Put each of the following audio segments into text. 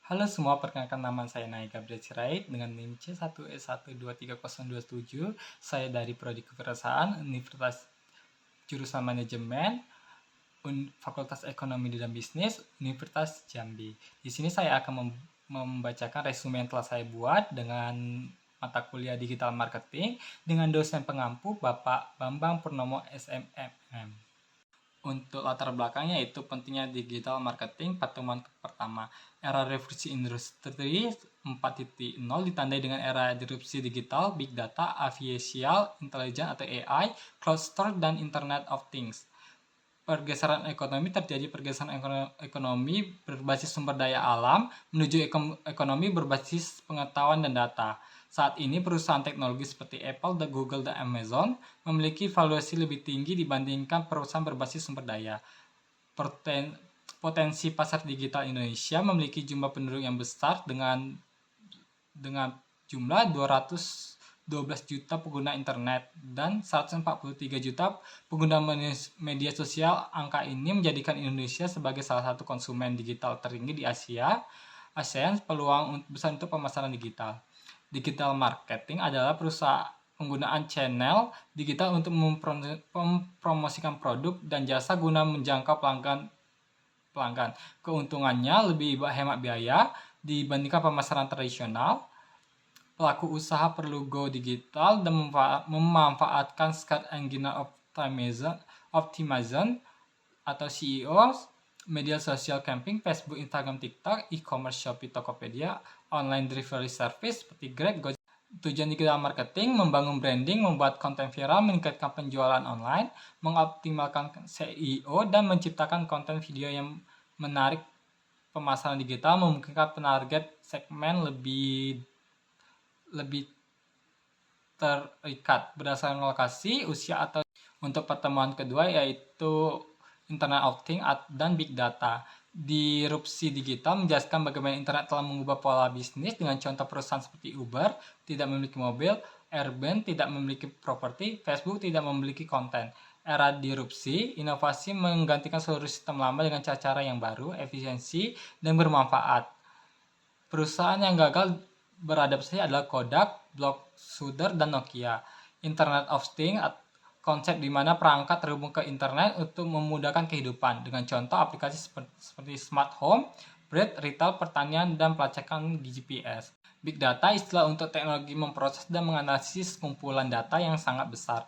Halo semua, perkenalkan nama saya Naik Gabriel Sirait dengan NIM C1S1230277. Saya dari Prodi Kewirausahaan Universitas Jurusan Manajemen Fakultas Ekonomi dan Bisnis Universitas Jambi. Di sini saya akan membacakan resume yang telah saya buat dengan mata kuliah Digital Marketing dengan dosen pengampu Bapak Bambang Purnomo SMMM. Untuk latar belakangnya itu pentingnya digital marketing. Pertemuan pertama, era revolusi industri 4.0 ditandai dengan era disrupsi digital, big data, artificial intelligence atau AI, cloud store, dan Internet of Things. Pergeseran ekonomi terjadi pergeseran ekonomi berbasis sumber daya alam menuju ekonomi berbasis pengetahuan dan data. Saat ini perusahaan teknologi seperti Apple, Google, dan Amazon memiliki valuasi lebih tinggi dibandingkan perusahaan berbasis sumber daya. Potensi pasar digital Indonesia memiliki jumlah penduduk yang besar dengan jumlah 212 juta pengguna internet dan 143 juta pengguna media sosial. Angka ini menjadikan Indonesia sebagai salah satu konsumen digital tertinggi di ASEAN. Peluang besar untuk pemasaran digital. Digital marketing adalah perusahaan penggunaan channel digital untuk mempromosikan produk dan jasa guna menjangkau pelanggan. Keuntungannya lebih hemat biaya dibandingkan pemasaran tradisional. Pelaku usaha perlu go digital dan memanfaatkan search engine optimization atau SEO, media sosial campaign, Facebook, Instagram, TikTok, e-commerce, Shopee, Tokopedia, online delivery service seperti Grab, Gojek. Tujuan digital marketing membangun branding, membuat konten viral, meningkatkan penjualan online, mengoptimalkan SEO, dan menciptakan konten video yang menarik. Pemasaran digital memungkinkan penarget segmen lebih terikat berdasarkan lokasi, usia, atau. Untuk pertemuan kedua yaitu Internet of Things dan Big Data. Disrupsi digital menjelaskan bagaimana internet telah mengubah pola bisnis dengan contoh perusahaan seperti Uber tidak memiliki mobil, Airbnb tidak memiliki properti, Facebook tidak memiliki konten. Era disrupsi, inovasi menggantikan seluruh sistem lama dengan cara-cara yang baru, efisiensi, dan bermanfaat. Perusahaan yang gagal beradaptasi adalah Kodak, Blockbuster, dan Nokia. Internet of Things, konsep di mana perangkat terhubung ke internet untuk memudahkan kehidupan dengan contoh aplikasi seperti smart home, bread, retail, pertanian, dan pelacakan GPS. Big data istilah untuk teknologi memproses dan menganalisis kumpulan data yang sangat besar.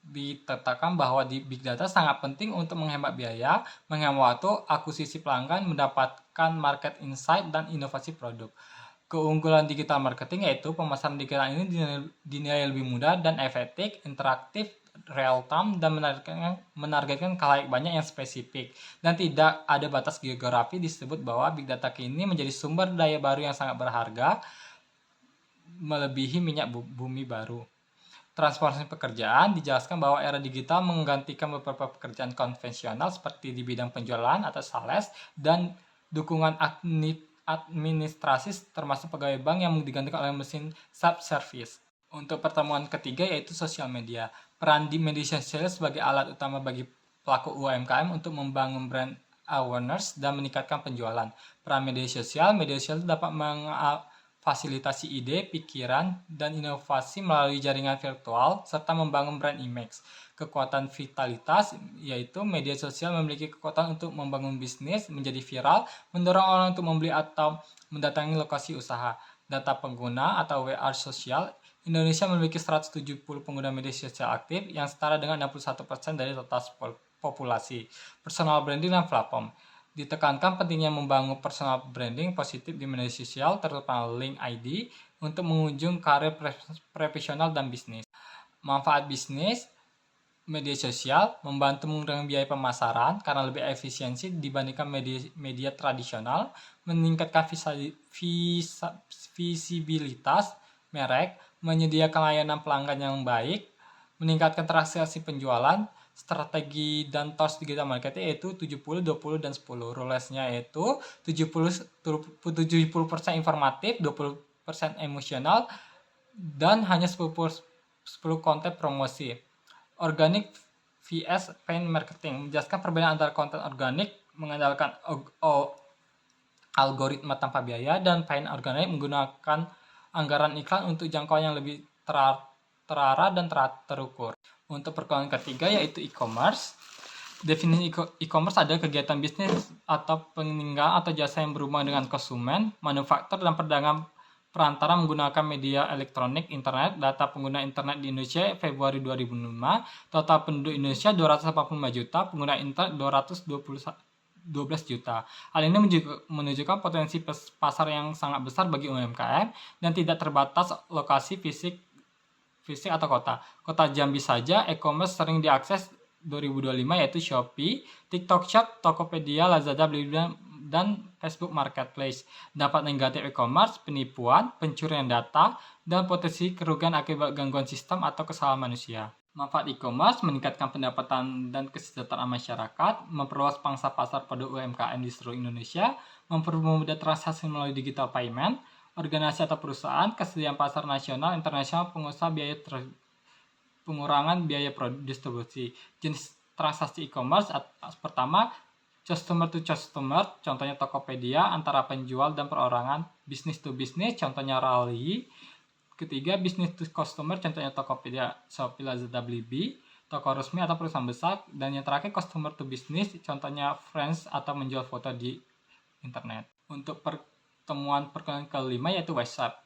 Ditetapkan bahwa di big data sangat penting untuk menghemat biaya, menghemat waktu, akuisisi pelanggan, mendapatkan market insight, dan inovasi produk. Keunggulan digital marketing yaitu pemasaran digital ini dinilai lebih mudah dan efektif, interaktif, real time, dan menargetkan khalayak banyak yang spesifik, dan tidak ada batas geografi. Disebut bahwa big data kini menjadi sumber daya baru yang sangat berharga, melebihi minyak bumi baru. Transformasi pekerjaan dijelaskan bahwa era digital menggantikan beberapa pekerjaan konvensional seperti di bidang penjualan atau sales dan dukungan administrasi termasuk pegawai bank yang digantikan oleh mesin self-service. Untuk pertemuan ketiga yaitu sosial media. Peran di media sosial sebagai alat utama bagi pelaku UMKM untuk membangun brand awareness dan meningkatkan penjualan. Peran media sosial dapat fasilitasi ide, pikiran, dan inovasi melalui jaringan virtual, serta membangun brand image. Kekuatan vitalitas, yaitu media sosial memiliki kekuatan untuk membangun bisnis menjadi viral, mendorong orang untuk membeli atau mendatangi lokasi usaha. Data pengguna atau WR sosial, Indonesia memiliki 170 pengguna media sosial aktif yang setara dengan 61% dari total populasi. Personal branding dan platform. Ditekankan pentingnya membangun personal branding positif di media sosial, terutama link ID, untuk mengunjung karir profesional dan bisnis. Manfaat bisnis media sosial membantu mengurangi biaya pemasaran karena lebih efisiensi dibandingkan media tradisional, meningkatkan visibilitas merek, menyediakan layanan pelanggan yang baik, meningkatkan transaksi penjualan. Strategi dan tools digital marketing yaitu 70, 20, dan 10. Rulesnya yaitu 70% informatif, 20% emosional, dan hanya 10 konten promosi. Organic vs paid marketing menjelaskan perbedaan antara konten organik mengandalkan algoritma tanpa biaya, dan paid organik menggunakan anggaran iklan untuk jangkauan yang lebih terarah dan terukur. Untuk perkembangan ketiga yaitu e-commerce. Definisi e-commerce adalah kegiatan bisnis atau peninggalan atau jasa yang berhubungan dengan konsumen, manufaktur, dan pedagang perantara menggunakan media elektronik, internet. Data pengguna internet di Indonesia Februari 2005, total penduduk Indonesia 285 juta, pengguna internet 212 juta. Hal ini menunjukkan potensi pasar yang sangat besar bagi UMKM dan tidak terbatas lokasi fisik atau kota. Kota Jambi saja e-commerce sering diakses 2025 yaitu Shopee, TikTok Shop, Tokopedia, Lazada, Blibli, dan Facebook Marketplace. Dampak negatif e-commerce, penipuan, pencurian data, dan potensi kerugian akibat gangguan sistem atau kesalahan manusia. Manfaat e-commerce meningkatkan pendapatan dan kesejahteraan masyarakat, memperluas pangsa pasar pada UMKM di seluruh Indonesia, mempermudah transaksi melalui digital payment, organisasi atau perusahaan, kesediaan pasar nasional, internasional, pengurangan biaya distribusi. Jenis transaksi e-commerce pertama, customer to customer, contohnya Tokopedia, antara penjual dan perorangan. Business to business, contohnya Rally. Ketiga, business to customer, contohnya Tokopedia, Shopee, Lazada, Blibli, toko resmi atau perusahaan besar. Dan yang terakhir, customer to business, contohnya friends atau menjual foto di internet. Untuk pertemuan perkenalan kelima yaitu website.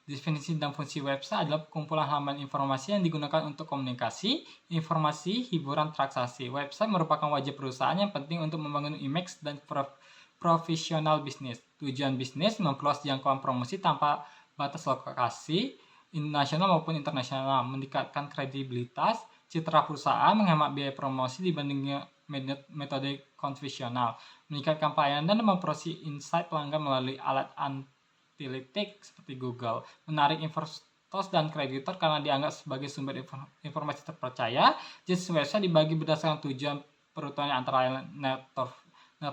Definisi dan fungsi website adalah kumpulan halaman informasi yang digunakan untuk komunikasi, informasi, hiburan, transaksi. Website merupakan wajah perusahaan yang penting untuk membangun image dan profesional bisnis. Tujuan bisnis memperluas jangkauan promosi tanpa batas lokasi, nasional maupun internasional, meningkatkan kredibilitas, citra perusahaan, menghemat biaya promosi dibanding metode konvensional, meningkatkan pelayanan dan memperoleh insight pelanggan melalui alat analitik seperti Google, menarik investor dan kreditor karena dianggap sebagai sumber informasi terpercaya. Jenis website dibagi berdasarkan tujuan perututannya antara lain net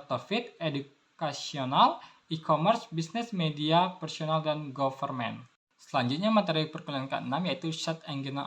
profit, edukasional, e-commerce, bisnis, media, personal, dan government. Selanjutnya materi perkuliahan ke-6 yaitu Search Engine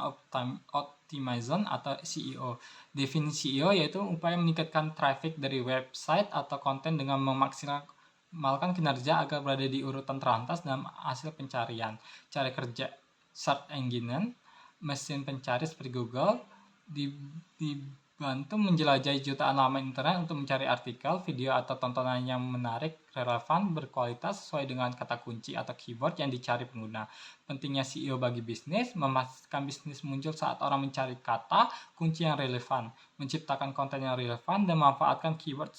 Optimization atau SEO. Definisi SEO yaitu upaya meningkatkan traffic dari website atau konten dengan memaksimalkan kinerja agar berada di urutan teratas dalam hasil pencarian. Cara kerja search engine, mesin pencari seperti Google, dibantu menjelajahi jutaan halaman internet untuk mencari artikel, video, atau tontonan yang menarik, relevan, berkualitas, sesuai dengan kata kunci atau keyword yang dicari pengguna. Pentingnya SEO bagi bisnis, memastikan bisnis muncul saat orang mencari kata kunci yang relevan, menciptakan konten yang relevan, dan memanfaatkan keyword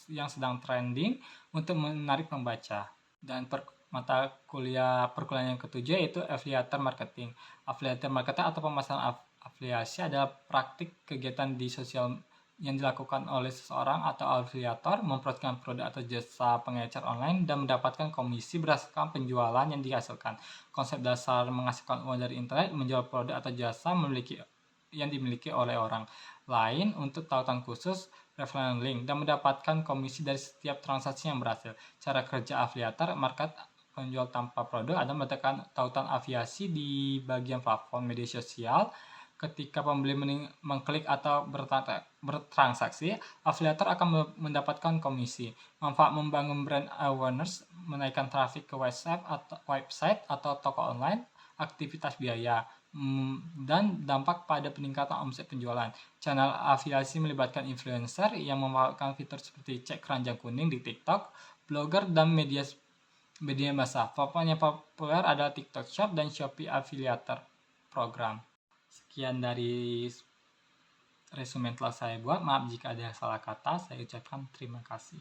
yang sedang trending untuk menarik pembaca. Dan mata kuliah perkuliahan yang ketujuh yaitu affiliate marketing. Affiliate marketing atau pemasaran afiliasi adalah praktik kegiatan di sosial yang dilakukan oleh seseorang atau afiliator mempromosikan produk atau jasa pengecer online dan mendapatkan komisi berdasarkan penjualan yang dihasilkan. Konsep dasar menghasilkan uang dari internet, menjual produk atau jasa yang dimiliki oleh orang lain untuk tautan khusus, referral link, dan mendapatkan komisi dari setiap transaksi yang berhasil. Cara kerja afiliator market penjual tanpa produk adalah meletakkan tautan afiliasi di bagian platform media sosial. Ketika pembeli mengklik atau bertransaksi, afiliator akan mendapatkan komisi. Manfaat membangun brand awareness, menaikkan traffic ke website atau toko online, aktivitas biaya, dan dampak pada peningkatan omset penjualan. Channel afiliasi melibatkan influencer yang memanfaatkan fitur seperti cek keranjang kuning di TikTok, blogger, dan media basah. Platform yang populer adalah TikTok Shop dan Shopee Affiliator Program. Sekian dari resume yang telah saya buat. Maaf jika ada salah kata. Saya ucapkan terima kasih.